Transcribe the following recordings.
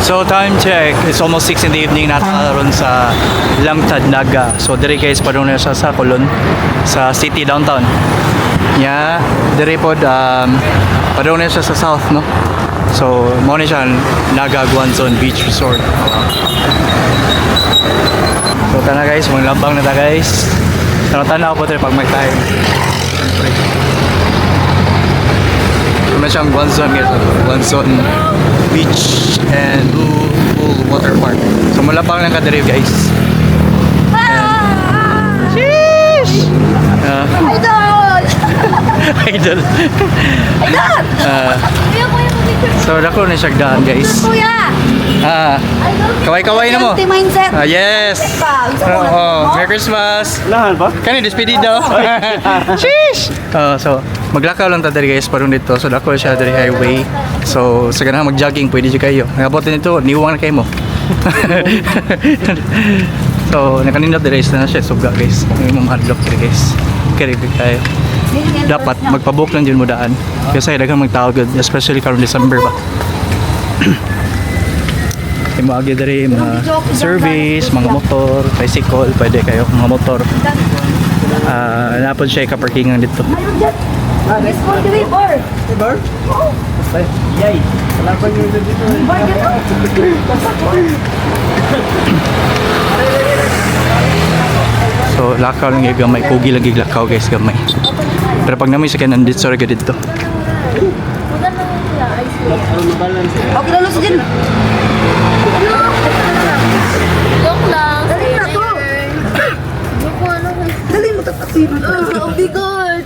So time check, it's almost 6 in the evening na ron sa Langtad, Naga. So dire guys, padung na siya sa Colon, sa city downtown. Yeah, dire pod padung na siya sa south, no? So mo ni siya Naga Guanzon Beach Resort. So tana guys, mga lambang na ta guys. Tanaw po tayo pag may time. Ito na siyang Guanzon guys, Guanzon Beach and Blue Water Park. So malapang lang kadiri guys. Sheesh! Idol! Idol. Idol! So dako na siya daan guys. Kuya! Kaway-kaway na mo. Healthy mindset. Yes. Merry Christmas. Lahan ba? Kani despedido. Sheesh. So maglakaw lang ta diri guys parang dito. So dako siya diri highway. So sa ganang mag-jogging pwede jud kayo. Nabot nito, niwang na kayo mo. So nakanindot diri na siya suga guys. May mahadlok diri guys. Karibig kayo. Dapat magpabook lang dyan mo daan. Kasi daghang magtao gud, especially karon December ba. May mga agad rin, mga service, mga motor, tricycle, pwede kayo, mga motor. Napon siya ika-parkingan dito. Guys, for the bar. Bar? Oh, Yay! Wala pa yung dito. bar dito. So, lakaw lang yung gamay. Kugi lagi lakaw guys, gamay. Pero pag namin sa kanan dito, sorry ka dito. Okay lang sa din. Joke lang. Dali na to. Joke mo ano. Dali mo tapos. Oh my God.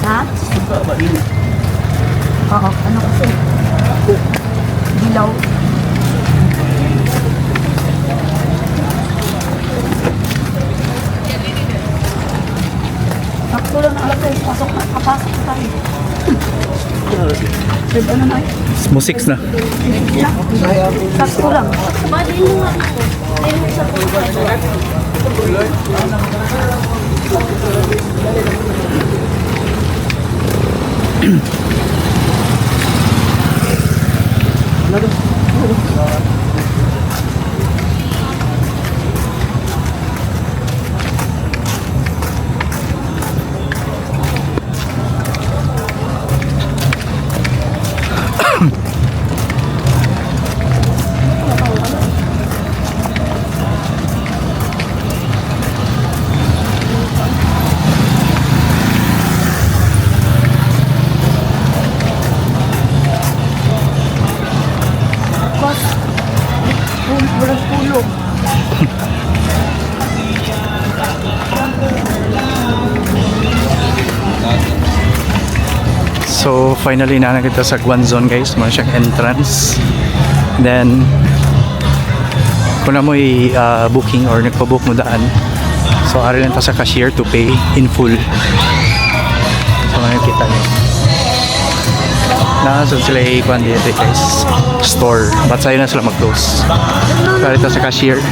Ha? Oo, ano kasi? Dilaw. Sakto lang alas ay pasok na, kapasok na tayo. Sir, ano na eh? Mo 6 na. Sakto lang. Bali mo nga ako. Ayun mo sa puso. Bas, walang pulo. So, finally na kita sa Guanzon guys. Mga siyang entrance. Then, kung na mo booking or nagpa-book mo daan, so ari lang ta sa cashier to pay in full. So, ngayon kita niyo. Nakasun sila i-kuhan dito guys. Store. But sa'yo na sila mag-close. So, ito sa cashier.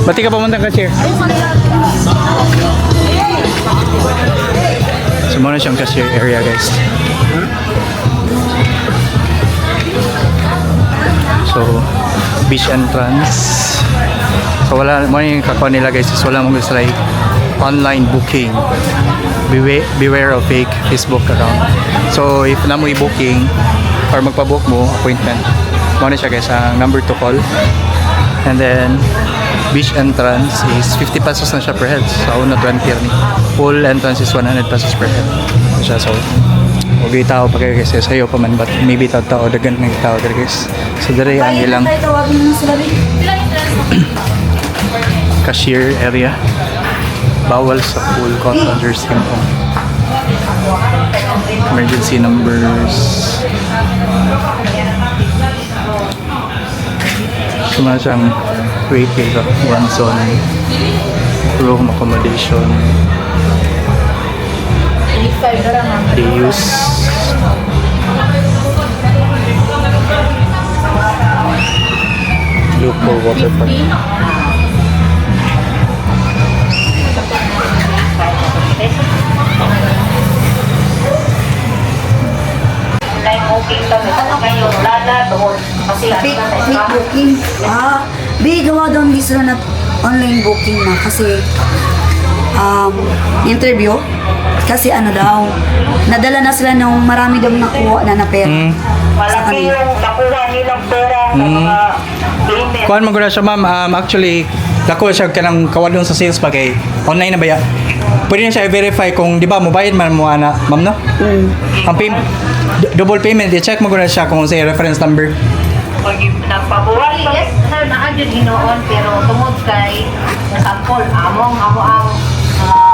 Ba't di ka pumunta ng cashier? So, muna siyang cashier area guys. So, beach entrance. So, wala, muna yung kakuha nila guys is wala mong gusto like online booking. Beware of fake Facebook account. So, if na mo i-booking or magpa-book mo, appointment, muna siya guys ang number to call. And then, beach entrance is 50 pesos na siya per head. So, una 20 ni. Full entrance is 100 pesos per head. So, siya, so huwag yung tao pa kayo guys. Sa'yo pa man, but maybe tao, dagan ng tao there guys. So, dere ang ilang Tayo tawagin mo sila rin. cashier area. Bawal sa pool under SIM-on. Emergency numbers. Suma siyang rate kayo. Guanzon room accommodation. They use waterfall. Online booking kami. Ano ngayon? Wala na doon. Kasi Fake booking. Gawa daw hindi sila na online booking na kasi interview. Kasi ano daw, nadala na sila ng marami daw nakuha na pera. malaki yung nakuha nilang pera sa mga payment. Kuhan mo siya ma'am, actually, dako siya kanang kawadon sa sales pa kay online na ba ya? Pwede na siya i-verify kung di ba mobayad man mo ana, ma'am no? Ang double payment, i-check mo siya kung sa reference number. Nagpabuhay pa. Yes, sir, naadyan hinoon, pero tungod kay sample, amo ang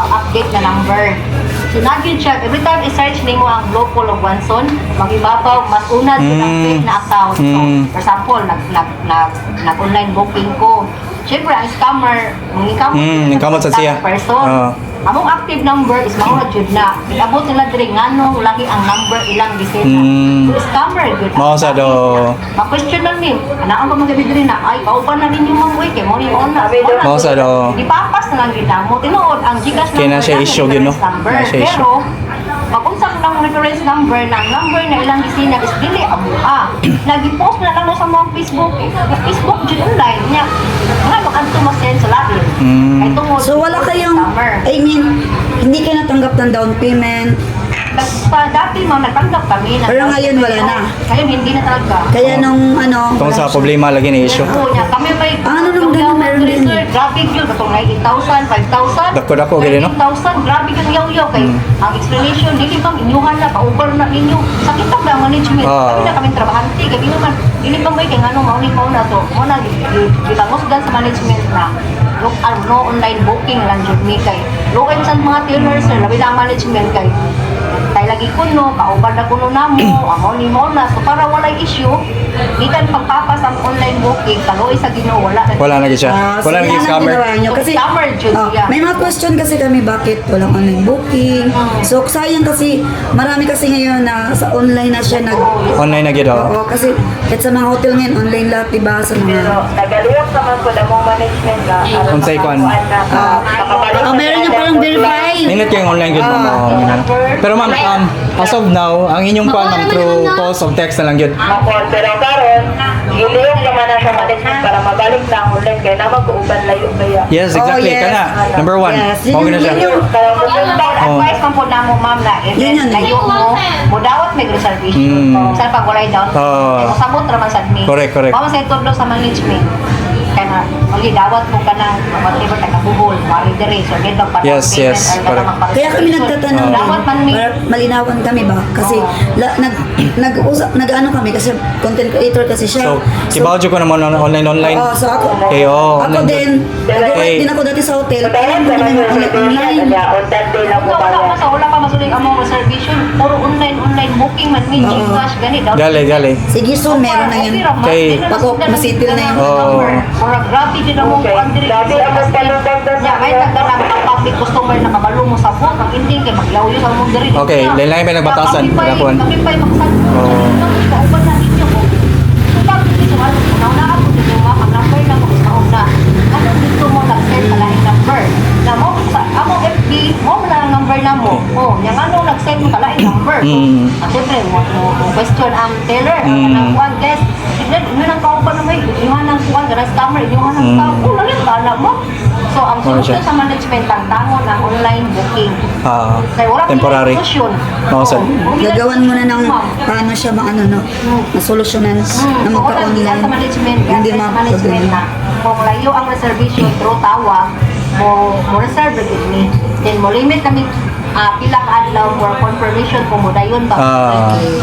update na number. So, nagyan siya, every time i-search nimo ang Global of Wanson, magibabaw, mas una silang fake na account. So, for example, nag-online booking ko. Siyempre, ang scammer, nangkamot sa siya. Person. Among active number is mga jud na. Abot nila diri nganong lagi ang number ilang bisita. So, scammer good. Mao sa do. Ma-question lang ni, anaan ba magabi diri na, ay, pauban na ninyo mga way, kay mo ni mo na. Mao sa do. Ipapas na lang yun na mo. Tinuod, ang Gcash Kaya na number siya lang, issue, reference yun, no? number. Na siya issue. Pero, pag unsa ko ng reference number na ilang bisina is dili abuha. Nag-post na lang sa mga Facebook. Facebook dyan online niya. Mga mag-anto mas-send sa labi. Kay tungod. So wala kayong, scammer. I mean, hindi kayo natanggap ng down payment. Dati ma'am, nagtanggap kami. Pero ngayon wala na. Ngayon hindi na talaga. Kaya nung Kung sa problema lagi na issue. Oo niya. Kami may... Ano nung ganun meron din? Grabe yun. Katong 8,000, 5,000. Dako-dako, ganun, no? 13,000. Grabe yung yaw-yaw. Kay ang explanation, dili bang inyuhan na, pa-over na ninyo. Sakit ang lang management. Kami na kami trabahante. Kaya naman, dili bang may kay nga nung mauni na to. Muna, gilangosgan sa management na no online booking lang jud mi kay. Local sa mga tailors, sir, labi na ang management kay. Kaya lagi kuno, kaubad na kuno namo, amo ni mo na. So para walay issue, gikan pagpapas ang online booking, kaloy sa Ginoo wala na. Wala na siya. Wala na scammer. Kasi, Scammer jud siya. may mga question kasi kami bakit walang online booking. So sayang kasi, marami kasi ngayon na sa online na siya Online na gid oh. Oo, kasi kahit sa mga hotel ngayon, online lahat, diba? Sa Pero mga... nagaliyok naman ko na mong management na Unsay kuan? meron niya parang verify. Minute kayong online gid ma'am. Pero ma'am, as of now, ang inyong kuan ma'am through calls of text na lang gid. Pero karon, giliyok naman na sa management para mabalik na ang online kaya naman kuuban layo kaya. Yes, exactly. yes. Kana. Number 1. Yes, Mao yun na siya. yung- Kaya mo advice man po na mo ma'am na if Yun yun. layo mo dawat may reservation. Sa pag walay down. Oo. Sabot raman sa admin. Correct, correct. Mao sa tudlo sa management. Kana oli dawat mo kanang whatever taga-bubol, wali dire so get pa Yes, yes, correct. Kaya kami nagtatanong Dawat man din, may para malinawan kami ba? Kasi nag-ano kami kasi content creator kasi siya. So, kibaw ko naman online. Oo, so ako, Eh, oo, ako online. din, nag-work Eh. din ako dati sa hotel. Alam ko naman online. wala pa masuling among reservation. Puro online booking man may Gcash gani daw. Gali. Sige, so meron na yan. Kay- Pako, masitil na yun. Oo. Mura grabe din ang mga kuan diri. Grabe ang pagkalugdan. May tagdala ang public customer na kabalo mo sa phone, ang hindi kay maglawyo sa mong diri. Okay, lain-lain may nagbatasan, kuan. Kami pa magsan. Oo. Kauban na ninyo ko. Kapag dito ano, una ako dito ang number na mo sa una. Ano dito mo nag-send sa lain number. Na mo sa amo FB, mo na ang number na mo. Oh, yang ano nag-send mo sa lain number. At siyempre, mo question ang teller, ang kuan guest. Yun ang kauban na may, iwan ng kuan, ganang scammer, iwan ng tao. Oh, lalit bala mo. So, ang solusyon sa management ang tangon ng online booking. Kaya wala Temporary. solusyon. Oo, sir. Gagawan mo na ng paano siya maano no, na solusyonan na magka-online. Sa management, Hindi sa management na kung layo ang reservation through tawag, mo reserve gid ni. Then mo limit kami pila ka adlaw for confirmation kung mo dayon ba.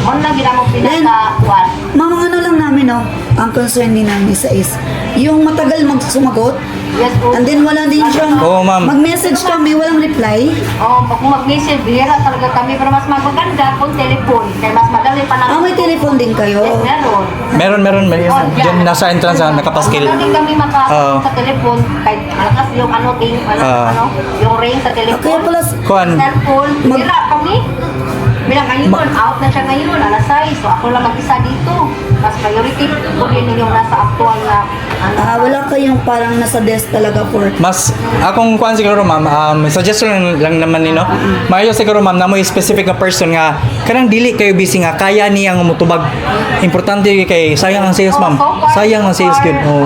Mo na gid mo pila Then, ka kuan. Mga ano lang namin no, ang concern din namin isa is, yung matagal magsumagot, Yes, po. and then wala din siyang, Oo, ma'am. mag-message kami, walang reply. Pag mag-message, bihira talaga kami, pero mas maganda kung telephone. Kaya mas madali pa na. May telephone din kayo. Yes, meron. Meron. Diyan nasa entrance nakapaskil. Madali kami sa telephone. Kahit malakas yung yung ring sa telephone. Kaya pala, Kuan. Cellphone. Bihira kami. Bilang ngayon, out na siya ngayon, alas 6. So ako lang mag-isa dito. Mas priority po din yung nasa actual na Wala kayong parang nasa desk talaga for Mas akong kuan siguro ma'am, suggestion lang naman nino. Maayo siguro ma'am na mo specific na person nga kanang dili kayo busy nga kaya niyang mutubag. Importante kay sayang ang sales ma'am. Sayang ang sales good. Oh.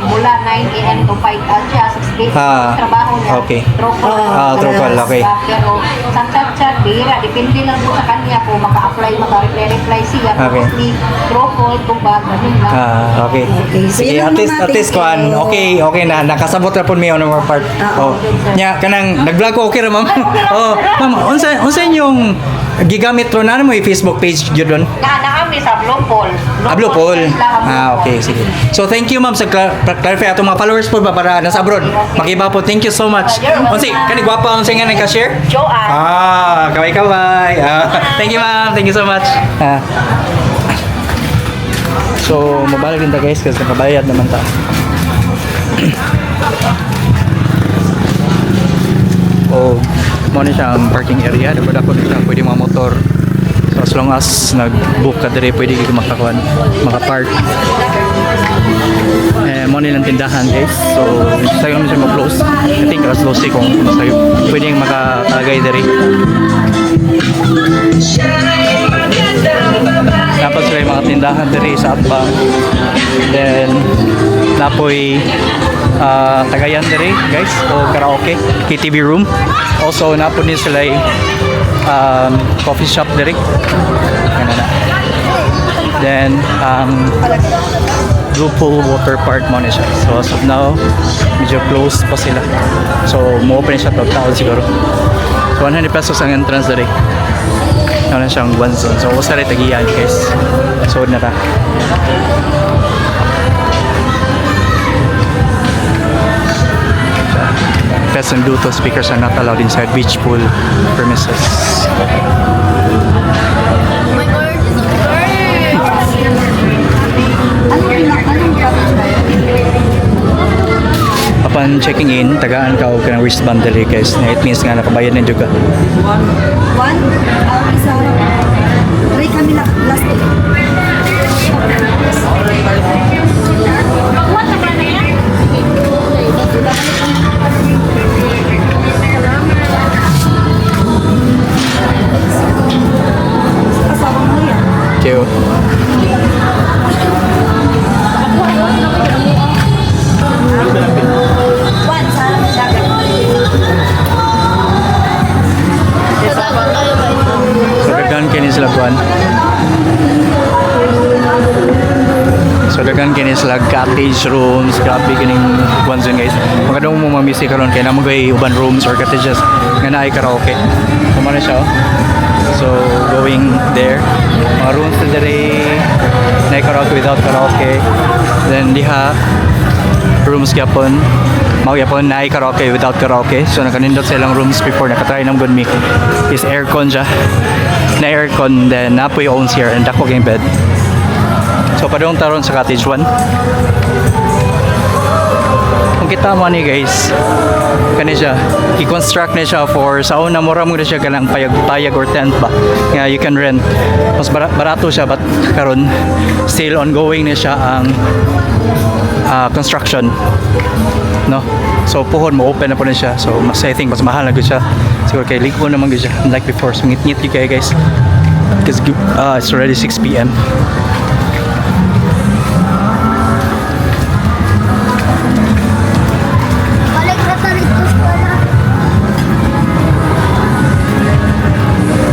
Mula 9 a.m. to 5 siya, 6 days trabaho niya. Okay. Through call. Through call, okay. Pero sa chat-chat, bihira. Depende lang po sa kanya kung maka-apply, maka-reply siya. Okay. Mostly through call, tubag, ganun lang. Okay. Okay, so Sige, yun at lang least natin kuan. kayo. Okay na nakasabot ra pud mi on our part. Oh. Nya kanang nag-vlog ko okay ra ma'am. Oh, ma'am, unsa yung gigamit ro na mo yung Facebook page gyud don? Kami sa Blue Poll. Blue Poll. Okay, sige. So thank you ma'am sa clarify atong mga followers po ba para nasa abroad. Makiba po. Thank you so much. Unsi, kani gwapa unsa nga nagka-share? Joanne. Kaway-kaway. Thank you ma'am. Thank you so much. So, mabalik din ta guys kasi nakabayad naman ta. Oh, mo na siya ang parking area. Dapat ako nila pwede mga motor. So, as long as nag-book ka dire, pwede kayo makapark. Mo nilang tindahan guys. So, sa'yo naman siya mag-close. I think alas 12 kung sa'yo. Pwede makakalagay dire. Dapat sila yung mga tindahan dire sa Atbang. Then, napoy tagayan dire guys o karaoke, KTV room. Also, napon din sila coffee shop dire. Ganun na. Then, Blue Pool Water Park mo na siya. So, as of now, medyo closed pa sila. So, mo-open siya total siguro. So, 100 pesos ang entrance dire. Ano siyang one zone. So, usa rin tagiyan guys. So, na ta. Pets and Bluetooth speakers are not allowed inside beach pool premises. Upon checking in, tagaan ka o kanang wristband dali guys. It means nga nakabayad na juga. one, isa, three kami na last day. Kasama mo yan. Cute. One, sa So, dagan kini sila kuan. So, dagan kini sila cottage rooms. Grabe kining kuan dyan guys. Magandang mo mamisi karon kay namo gay uban rooms or cottages nga naay karaoke. Kumana siya oh. So, going there. Mga rooms na dere naay karaoke without karaoke. Then diha rooms gyapon. Mao gyapon naay karaoke without karaoke. So nakanindot sa ilang rooms before nakatry nam good me. Is aircon siya. Na aircon then napoy owns here and dako game bed. So padung taron sa cottage 1. Kung kita mo ni guys, kani siya, i-construct na siya for sa una mura mo na siya kanang payag or tent ba. Nga you can rent. Mas barato siya but karon still ongoing na siya ang construction. No? So puhon mo open na po na siya. So mas I think mas mahal na gud siya. Siguro kay liko naman gud siya like before. So ngit-ngit gyud kay guys. Because it's already 6 p.m.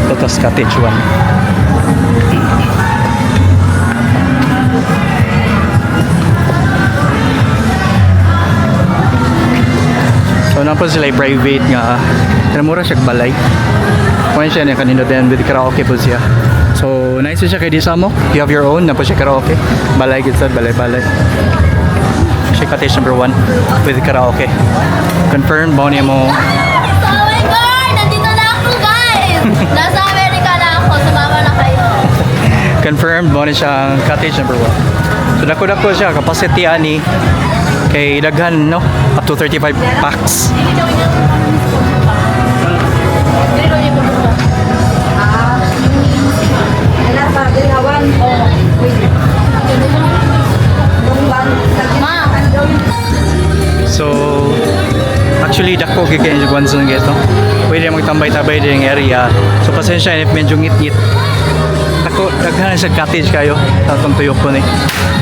Lotus Cottage 1. So napo sila private nga mura siya balay. Kuan siya na kanino din with karaoke po siya. So nice siya kay di mo. You have your own na po siya karaoke. Balay gid sad balay. Siya cottage number 1 with karaoke. Confirm ba niya mo? Oh my God! Nandito na ako, guys! Nasa Amerika na ako. Sumama na kayo. Confirmed mo ni siya cottage number 1. So dako siya capacity ani kay daghan no up to 35 packs. Wala pa, dalawan. So, actually, dako kaya yung Guanzon gito. Pwede magtambay-tabay din yung area. So, pasensya if medyo ngit-ngit. Ako, daghan sa cottage kayo. Tatong tuyok ko ni.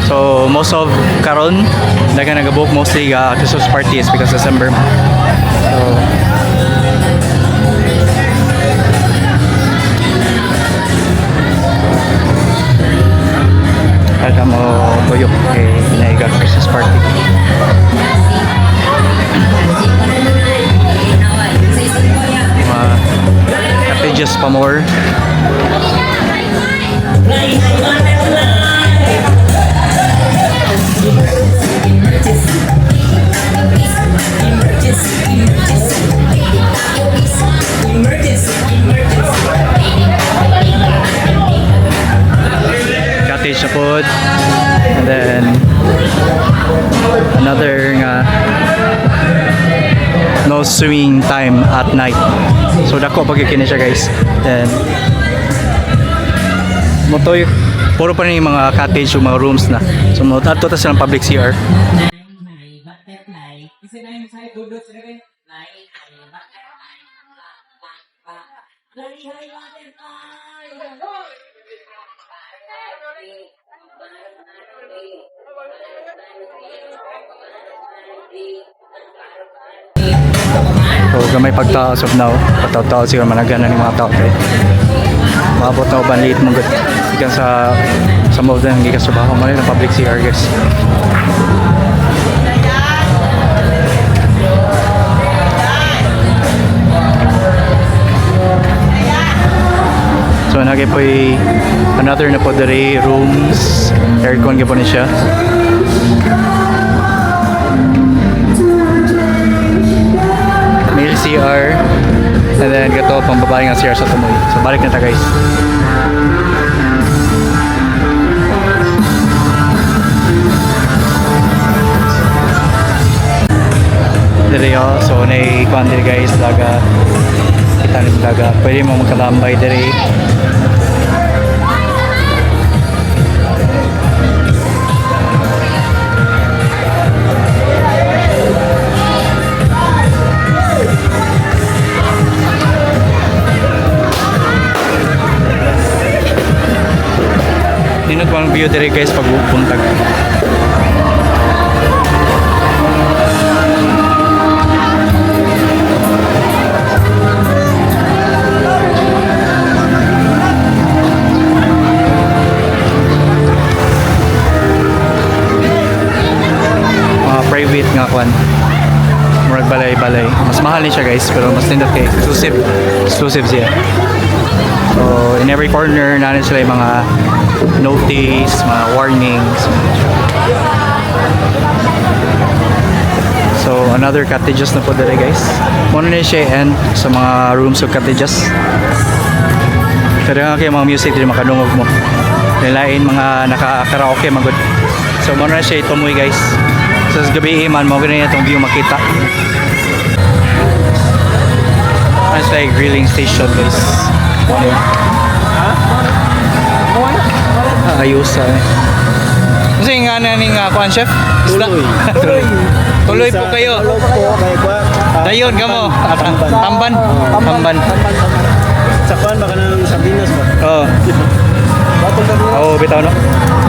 So, most of karon daghan nag-book mostly Christmas parties because December. So, ada mo tuyok kay naiga Christmas party. Cottages pa more. Cottage na pod. And then another no swimming time at night. So dako pag kini siya guys. Then motoy puro pa rin yung mga cottage yung mga rooms na. So mo ato ta silang public CR. So gamay pagtaas of now, pagtaw-taw siguro managana ng mga tao kay maabot na uban liit mong gikan sa some of them gikan sa baho man ng public CR guys. So nagay po another na po dere rooms, aircon gyapon ni siya. Male CR and then gato pang babae nga CR sa tumoy. So balik na ta guys. Dere so nay kuan dere guys daga kita ni daga pwede mo magkalambay dere. Ninot walang view dire guys pag puntag. Mga private nga kwan. Murag balay-balay. Mas mahal ni siya guys pero mas nindot kay exclusive siya. So in every corner nanin sila yung mga notice, mga warnings. So another cottages na po dere guys. Muna na siya end sa mga rooms of cottages. Pero nga kayo mga music din makadungog mo. Nilain mga naka-karaoke magod. So muna na siya itumoy guys. So sa gabi man mo ganyan itong view makita. It's like grilling station guys. Ayusa eh. Kasi nga na ning kuan chef? Tuloy. Tuloy po kayo. Dayon kamo. Tamban. Tamban. Sa kuan baka nang Sabinas ba? Oh. Oh, bitaw no.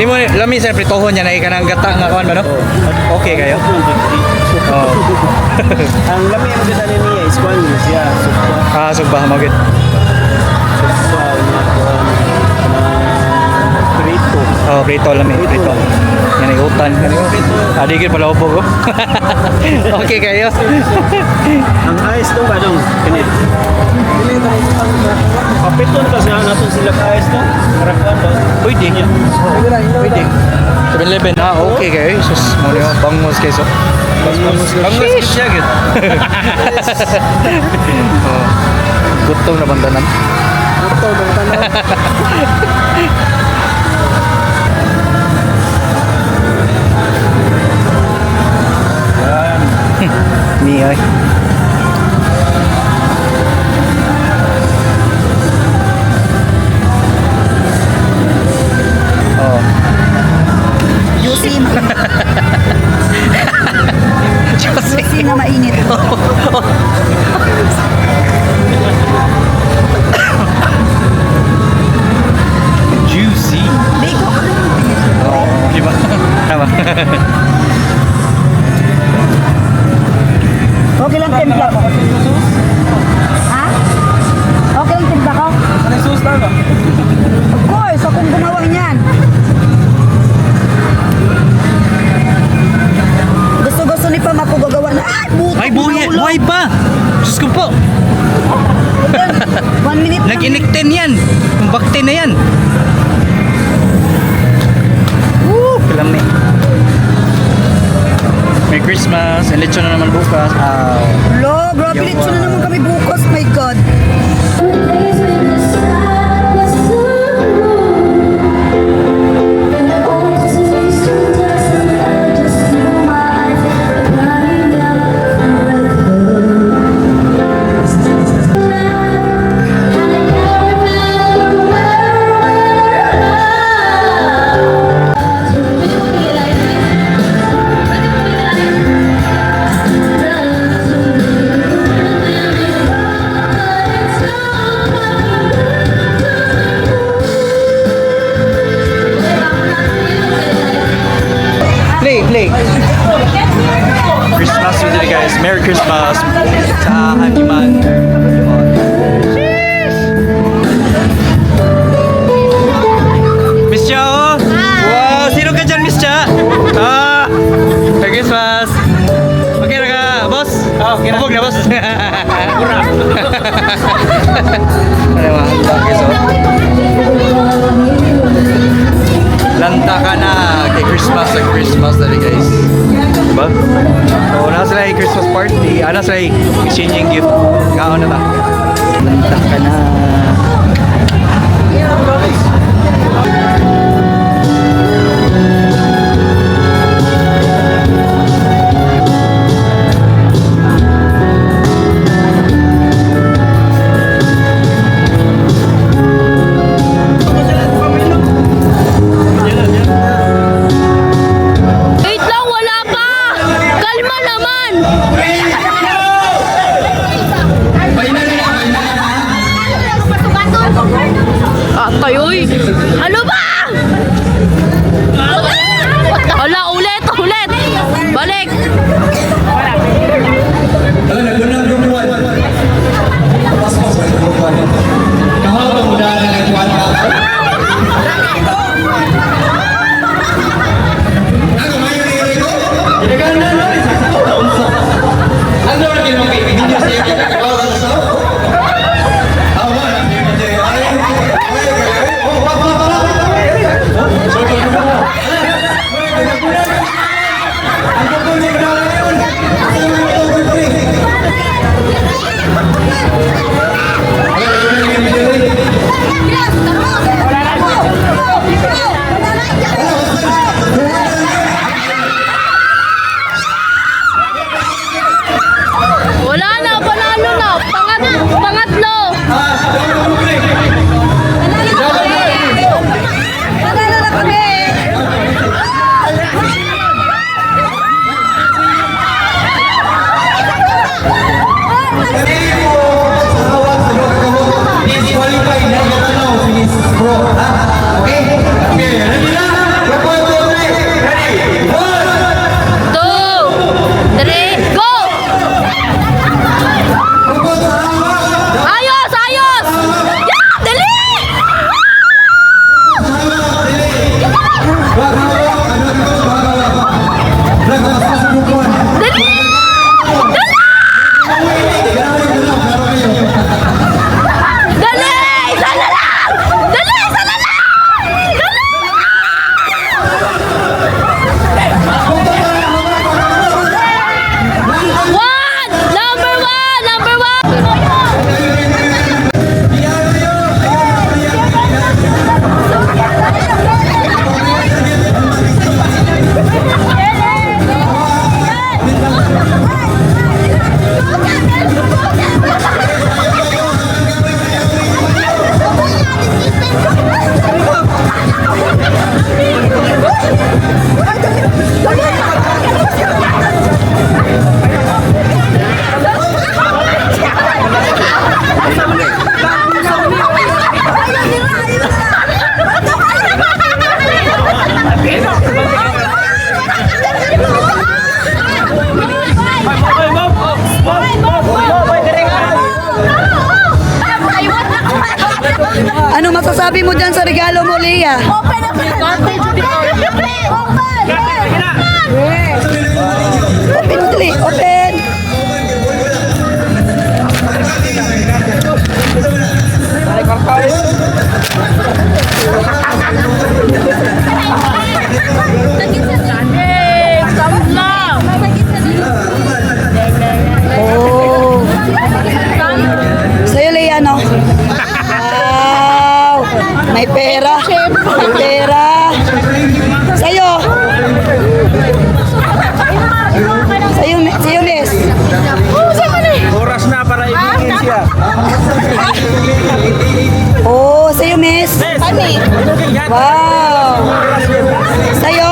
Di mo lami sa pritohon niya na ikanang gata nga kuan ba no? Okay kayo. Oh. Ang lami ang ganda niya is kuan siya. Subah magid. Oh, prito lami, prito. Yan ay utan. Adigil pala upo ko. Okay kayo. Ang ayos to ba dong? Kinit. Kapiton kasi natin sila ayos to. Harapan ba? Pwede. Pwede. 7-Eleven okay kayo. Sus, mo niyo bangos kayo so. Bangos siya gid. Oh. Gutom na bandanan. Gutom na bandanan. Ni ay. Oh. Yusim. Jose. Kinikten yan. Yung bakte na yan. Woo! Kalami. Merry Christmas. And lechon na naman bukas. Lo, grabe Yung, lechon na naman kami bukas. My God. Play. Christmas with you guys. Merry Christmas sa Haniman. Miss Cha, oh! Wow! Sino ka dyan, Miss Cha? Merry Christmas! Okay na ka, boss? Okay na. Abog na, boss? Ano ba? Okay, so. Lanta ka na kay Christmas sa Christmas dali guys. Diba? So, nasa sila yung Christmas party. Nasa sila yung exchanging gift. Kaon na ta. Lanta ka na. Wait lang, wala pa! Kalma naman! Tayoy! Ano ba? Wala, ulit! Balik! Wala na, panalo na! Pangatlo! Panalo na kami. Two! Three! Go! Ayos! Yeah! Dali! Dali! Dali! Sana lang! Dali! Sana lang! Dali! Number one! Ano masasabi mo dyan sa regalo mo, Leah? Open up! Open mo, dali. Open! Ay, Oh. Sa'yo, Leia, no? Wow! May pera. May pera. Sa'yo. Sa'yo, miss. Oras na para ibigin siya. Oh, sa'yo, miss. Wow! Sa'yo.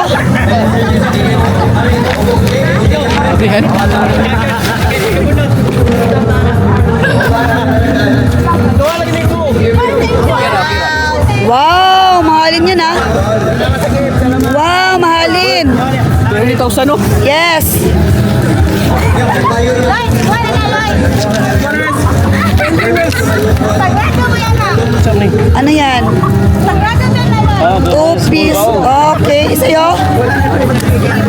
Wow, mahalin yun ah. Wow, mahalin. 20,000 no? Yes. Ano yan? Two piece. Okay, sa'yo.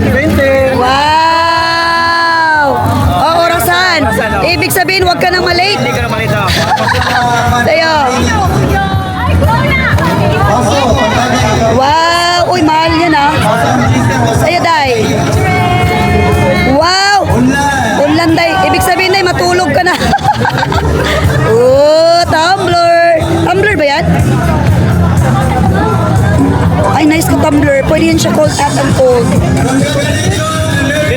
20. Wow! Oh, orasan. Ibig sabihin, huwag ka nang malate. Hindi ka na malito. Sa'yo. Wow! Uy, mahal yan ah. Sa'yo, Day. Wow! Unlan, Day. Ibig sabihin, Day, matulog ka na. Oh, tumbler. Tumbler ba yan? Ay, nice ko tumbler. Pwede yan siya cold hot and cold.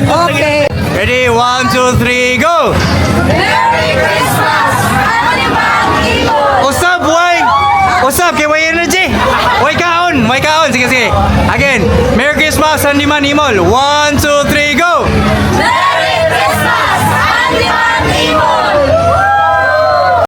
Okay. Ready? 1, 2, 3, go! Usap, boy! Usap, kay way energy! Way kaon! Way kaon! Sige, sige. Again. Merry Christmas, Sandy Manimol. 1, 2, 3, go!